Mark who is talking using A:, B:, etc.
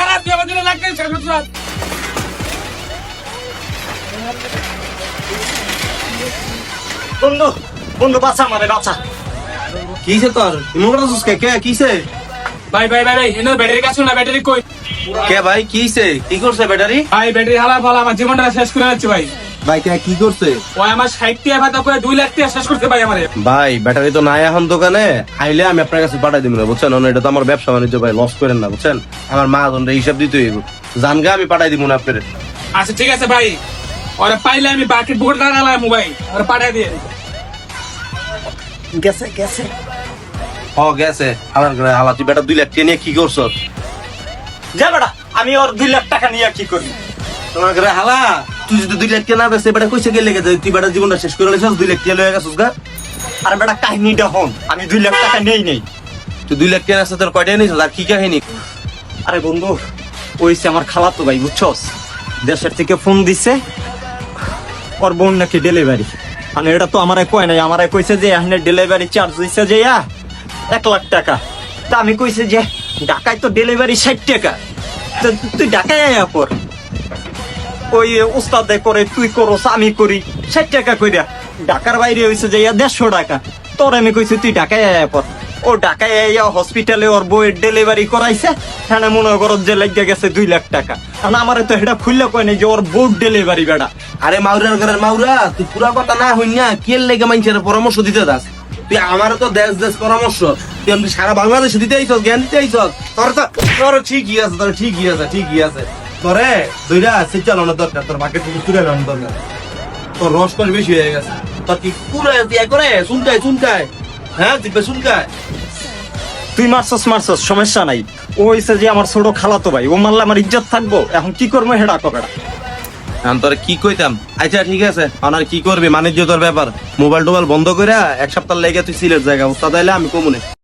A: খারাপ তুই আমার জন্য লাগতে শেষ করছ
B: বন্ধু বন্ধু বাঁচা আমারে বাঁচা।
C: কিছে তোর ইমোরাসুস কে কিছে?
A: ভাই ভাই ভাই ভাই এনে ব্যাটারি কাছে না ব্যাটারি কই
C: কে ভাই কিছে? কি করছে ব্যাটারি?
A: ভাই ব্যাটারি হালা ফালা আমার জীবনটা শেষ করে যাচ্ছে ভাই
C: ভাই কে কি করছে?
A: ওই আমার 60 টাকা ভাতা করে 2 লাখ টাকা শেষ করতে ভাই আমারে
C: ভাই ব্যাটারি তো নাই এখন দোকানে, আইলে আমি আপনার কাছে পাঠাই দিব না বুঝছেন। এটা তো আমার ব্যবসা বাণিজ্য ভাই, লস করেন না বুঝছেন। আমার মা দন্ডে হিসাব দিতে হইব, জানগা আমি পাঠাই দিব না আপনার।
A: আচ্ছা ঠিক আছে ভাই, ওরে পাইলে আমি বাকি বুট লাগালাম মোবাইল ওরে পাঠিয়ে দিয়ে
B: গেছে গেছে
C: হ গেছে। আমার ঘরে হালা তুই বেটা 2 লাখ টাকা নিয়ে কি করছ?
B: যা বেটা, আমি ওর 2 লাখ টাকা নিয়ে কি করি?
C: তোমার ঘরে হালা তুই যদি 2 লাখ টাকা না বেচে বেটা কইছে গেলে গেছে তুই বেটা জীবনটা শেষ করে লইছস, 2 লাখ টাকা লয়ে গেছস গা।
B: আরে বেটা কাহিনীটা হন, আমি 2 লাখ টাকা নেই।
C: তুই 2 লাখ টাকা আছে তোর কয়টা নিছিস আর কি কাহিনী?
B: আরে বন্ধু ওইছে আমার খালাতো ভাই বুঝছস, দেশের থেকে ফোন দিছে ওর বোন নাকি ডেলিভারি। মানে এটা তো আমারে কয় নাই, আমারে কইছে যে এখানে ডেলিভারি চার্জ হইছে যে 1 লাখ টাকা। তা আমি কইছে যে ঢাকায় তো ডেলিভারি 60 টাকা, তো তুই ঢাকায় আয়া পর। ওই উস্তাদে করে তুই করস আমি করি 60 টাকা কইরা। ঢাকার বাইরে হইছে যে 150 টাকা। তোর আমি কইছি তুই ঢাকায় আয়া পর। ও ঢাকায় আইয়া হসপিটালে ওর বইয়ের ডেলিভারি করাইছে, হ্যাঁ মনে করো যে লাগিয়ে গেছে 2 লাখ টাকা। কারণ আমারে তো এটা খুললে কয় নাই যে ওর বউ ডেলিভারি বেড়া।
C: আরে মাউরার ঘরের মাউরা, তুই পুরা কথা না হই না কে লেগে মানুষের পরামর্শ দিতে দাস? তুই আমারও তো দেশ পরামর্শ, তুই আমি সারা বাংলাদেশে দিতে আইছস, জ্ঞান দিতে আইছস। তোর ঠিকই আছে, তোর ঠিকই আছে। তোরে দুইটা সিট চালানোর দরকার, তোর বাকি থেকে তুলে নেওয়ার দরকার। তোর রস করে বেশি হয়ে গেছে। তোর কি পুরো ইয়ে করে চুনকায় হ্যাঁ দিবে চুনকায়।
B: তুই মারছস সমস্যা নাই। ও হইছে যে আমার ছোট খালাতো ভাই, ও মারলে আমার ইজ্জত থাকবো। এখন কি করবো হেডা কবেড়া।
C: আমি তোর কি কইতাম? আচ্ছা ঠিক আছে, আর কি করবি, বাণিজ্য তোর ব্যাপার। মোবাইল টোবাইল বন্ধ করে 1 সপ্তাহ লেগে তুই সিলেট জায়গা উস্তাদ আইলে আমি কমুনে।